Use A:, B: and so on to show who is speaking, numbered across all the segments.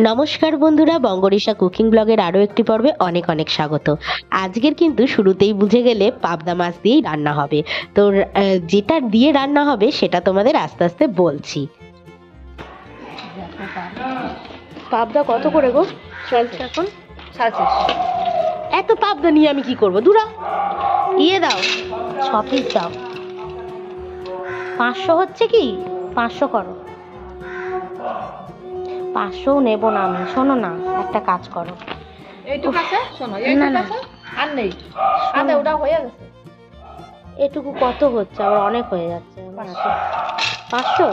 A: নমস্কার বন্ধুরা, বঙ্গরিসা কুকিং ব্লগের আরও একটি পর্বে অনেক অনেক স্বাগত। আজকের কিন্তু শুরুতেই বুঝে গেলে পাবদা মাছ দিয়েই রান্না হবে। তো যেটা দিয়ে রান্না হবে সেটা তোমাদের আস্তে আস্তে বলছি। পাবদা কত করে গো চলছে এখন? 450। এত পাবদা নিয়ে আমি কি করবো? দুরা ইয়ে দাও, 6 পিস দাও। 500 হচ্ছে কি? 500 করো। 500 নেবো না আমি। শোনো না, একটা কাজ করো,
B: এইটুকু আছে, শোনো এইটুকু আছে আর নেই, আদা ওটা হয়ে গেছে।
A: এটুকু কত হচ্ছে? আবার অনেক হয়ে যাচ্ছে। 500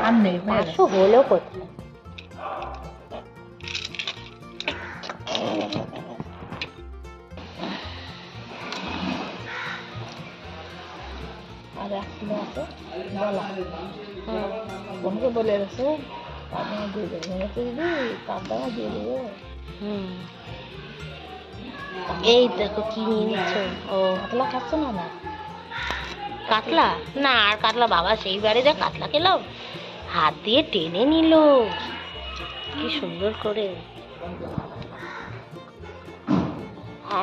B: আর নেই,
A: 500 হলেও কোথায়?
B: আর 1 কিলো আছে বলা। হ্যাঁ, বোনকে বলে গেছে পাবদা দিয়ে দেবে, বলেছে দিদি পাবদা দিয়ে দেবে।
A: এই দেখো কি নিয়ে নিচ্ছ। ও
B: কাতলা খাচ্ছ না? না
A: কাতলা না, আর কাতলা বাবা সেইবারে যা কাতলা খেলাম, হাত দিয়ে টেনে নিল কি সুন্দর করে।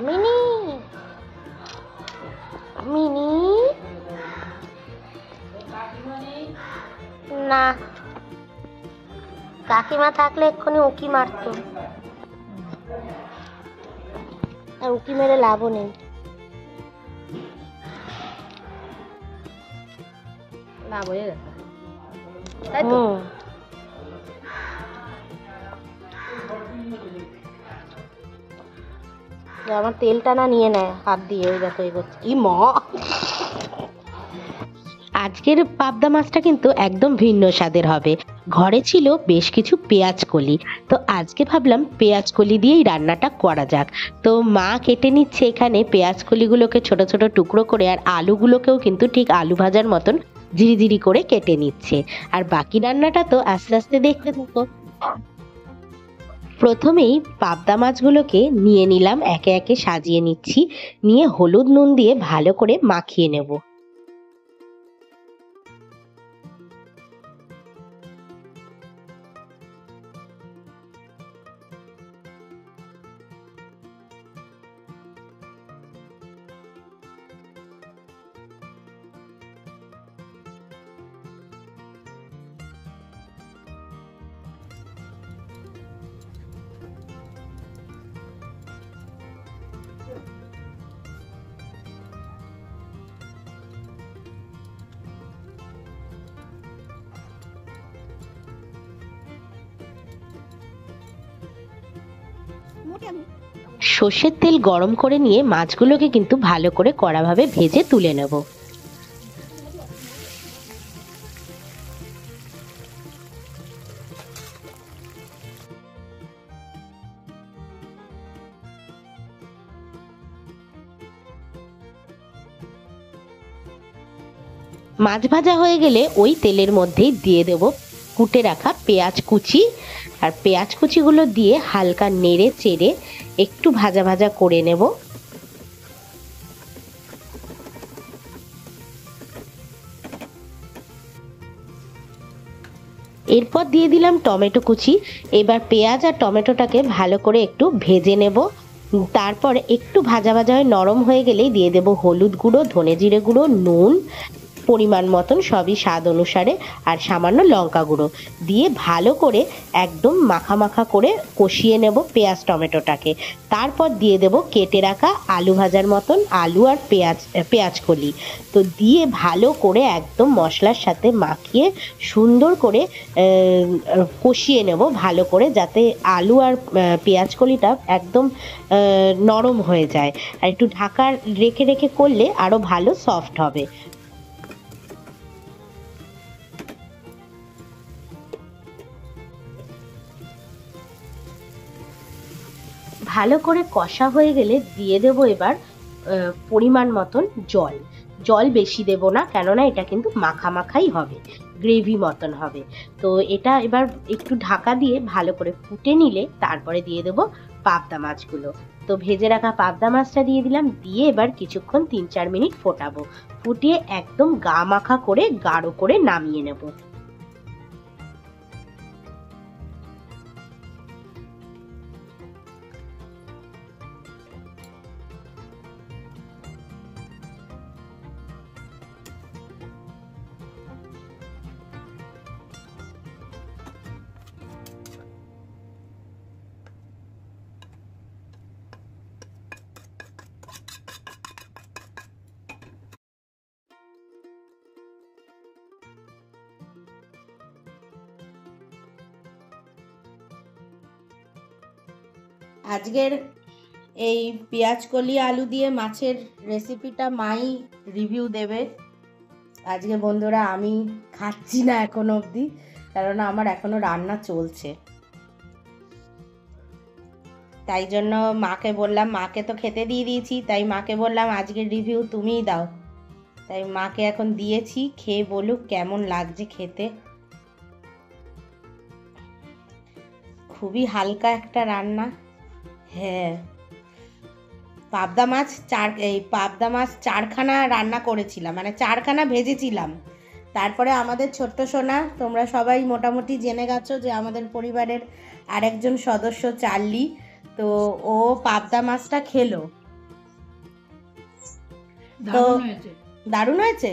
A: মিনি মিনি না, কাকিমা থাকলে এক্ষুনি উকি মারতো, আর উকি মেরে লাভও নেই।
B: লাভ হয়ে গেছে, তাই তো।
A: আমার তেলটা না নিয়ে নেয় হাত দিয়ে, ওই দেখো এগোচ্ছে। ই ম আজকের পাবদা মাছটা কিন্তু একদম ভিন্ন স্বাদের হবে। ঘরে ছিল বেশ কিছু পেঁয়াজ কলি, তো আজকে ভাবলাম পেঁয়াজ কলি দিয়েই রান্নাটা করা যাক। তো মা কেটে নিচ্ছে এখানে পেঁয়াজ কলিগুলোকে ছোট ছোট টুকরো করে, আর আলুগুলোকেও কিন্তু ঠিক আলু ভাজার মতন ঝিরি ঝিরি করে কেটে নিচ্ছে। আর বাকি রান্নাটা তো আস্তে আস্তে দেখতে থাকো। প্রথমেই পাবদা মাছগুলোকে নিয়ে নিলাম, একে একে সাজিয়ে নিচ্ছি, নিয়ে হলুদ নুন দিয়ে ভালো করে মাখিয়ে নেব। সর্ষের তেল গরম করে নিয়ে মাছগুলোকে কিন্তু ভালো করে কড়াভাবে ভেজে তুলে নেব। মাছ ভাজা হয়ে গেলে ওই তেলের মধ্যেই দিয়ে দেব কুটে রাখা পেঁয়াজ কুচি, আর পেঁয়াজ কুচিগুলো দিয়ে হালকা নেড়ে চেড়ে একটু ভাজা ভাজা করে নেব। এরপর দিয়ে দিলাম টমেটো কুচি। এবার পেঁয়াজ আর টমেটোটাকে ভালো করে একটু ভেজে নেব। তারপর একটু ভাজা ভাজা হয়ে নরম হয়ে গেলেই দিয়ে দেব হলুদ গুঁড়ো, ধনে জিরে গুঁড়ো, নুন পরিমাণ মতন, সবই স্বাদ অনুসারে, আর সামান্য লঙ্কা গুঁড়ো দিয়ে ভালো করে একদম মাখা মাখা করে কষিয়ে নেব পেঁয়াজ টমেটোটাকে। তারপর দিয়ে দেব কেটে রাখা আলু ভাজার মতন আলু আর পেঁয়াজ কলি, তো দিয়ে ভালো করে একদম মশলার সাথে মাখিয়ে সুন্দর করে কষিয়ে নেব ভালো করে, যাতে আলু আর পেঁয়াজ কলিটা একদম নরম হয়ে যায়। আর একটু ঢাকা রেখে রেখে করলে আরও ভালো সফট হবে। ভালো করে কষা হয়ে গেলে দিয়ে দেব এবার পরিমাণ মতন জল। জল বেশি দেব না, কেননা এটা কিন্তু মাখা মাখাই হবে, গ্রেভি মতন হবে। তো এটা এবার একটু ঢাকা দিয়ে ভালো করে ফুটে নিলে তারপরে দিয়ে দেব পাবদা মাছগুলো। তো ভেজে রাখা পাবদা মাছটা দিয়ে দিলাম, দিয়ে এবার কিছুক্ষণ 3-4 মিনিট ফোটাবো। ফুটিয়ে একদম গা মাখা করে গাঢ় করে নামিয়ে নেব। আজকের এই পেঁয়াজ কলি আলু দিয়ে মাছের রেসিপিটা মাই রিভিউ দেবে। আজকে বন্ধুরা আমি খাচ্ছি না এখনো অবধি, কারণ আমার এখনো রান্না চলছে। তাই জন্য মাকে বললাম, মাকে তো খেতে দিয়ে দিয়েছি, তাই মাকে বললাম আজকের রিভিউ তুমিই দাও। তাই মাকে এখন দিয়েছি, খেয়ে বলুক কেমন লাগছে খেতে। খুবই হালকা একটা রান্না। হ্যাঁ, পাবদা মাছ চারখানা রান্না করেছিলাম, মানে চারখানা ভেজেছিলাম। তারপরে আমাদের ছোট্ট সোনা, তোমরা সবাই মোটামুটি জেনে গেছো যে আমাদের পরিবারের আরেকজন সদস্য চার্লি, তো ও পাবদা মাছটা খেলো। তো
B: দারুণ হয়েছে।
A: দারুণ হয়েছে।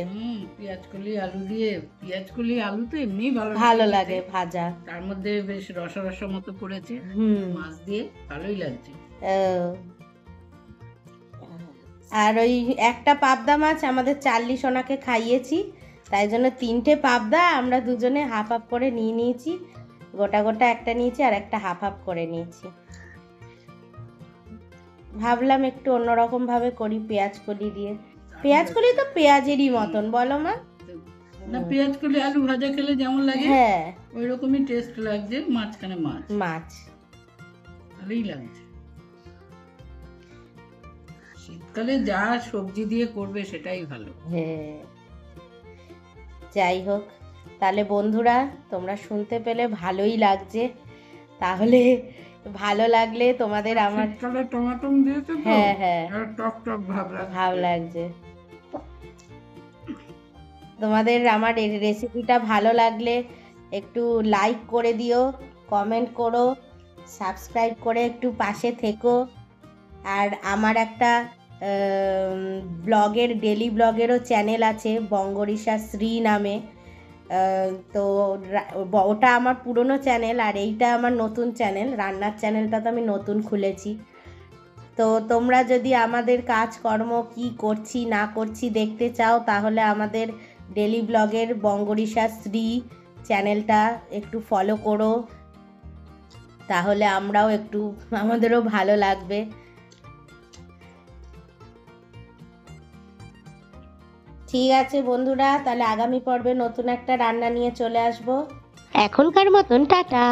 B: পেঁয়াজ কলি আলু দিয়ে, পেঁয়াজ কলি আলু তো এমনি
A: ভালো লাগে ভাজা,
B: তার মধ্যে বেশ রসা রসা মতো পড়েছে মাছ দিয়ে, ভালোই লাগছে।
A: আর ওই একটা পাবদা মাছ আমাদের চার্লি সোনাকে খাইয়েছি, তাই জন্য 3টে পাবদা আমরা দুজনে হাফ হাফ করে নিয়ে নিয়েছি। গোটা গোটা একটা নিয়েছি আর একটা হাফ হাফ করে নিয়েছি। ভাবলাম একটু অন্যরকম ভাবে করি পেঁয়াজ কলি দিয়ে। পেঁয়াজ কলি তো পেঁয়াজেরই মতন, বলো মা?
B: না, পেঁয়াজ কলি আলু ভাজা খেলে যেমন লাগে
A: হ্যাঁ,
B: ওই রকমই টেস্ট লাগছে। মাঝখানে মাছ ভালোই লাগছে। শীতকালে যা সবজি দিয়ে করবে সেটাই ভালো।
A: হ্যাঁ, যাই হোক, তাহলে বন্ধুরা তোমরা শুনতে পেলে ভালোই লাগছে। তাহলে ভালো লাগলে তোমাদের আমার
B: টমেটো দিয়েছে তো,
A: হ্যাঁ হ্যাঁ
B: টক টক
A: ভাব লাগছে। তোমাদের আমার এই রেসিপিটা ভালো লাগলে একটু লাইক করে দিও, কমেন্ট করো, সাবস্ক্রাইব করে একটু পাশে থেকো। আর আমার একটা ডেলি ব্লগেরও চ্যানেল আছে, বঙ্গরিসা শ্রী নামে। তো ওটা আমার পুরনো চ্যানেল, আর এইটা আমার নতুন চ্যানেল। রান্নার চ্যানেলটা তো আমি নতুন খুলেছি। তো তোমরা যদি আমাদের কাজকর্ম কি করছি না করছি দেখতে চাও, তাহলে আমাদের ডেলি ব্লগের বঙ্গরিসা শ্রী চ্যানেলটা একটু ফলো করো, তাহলে আমাদেরও ভালো লাগবে। ঠিক আছে বন্ধুরা, তাহলে আগামী পর্বে নতুন একটা রান্না নিয়ে চলে আসবো। এখনকার মতন টাটা।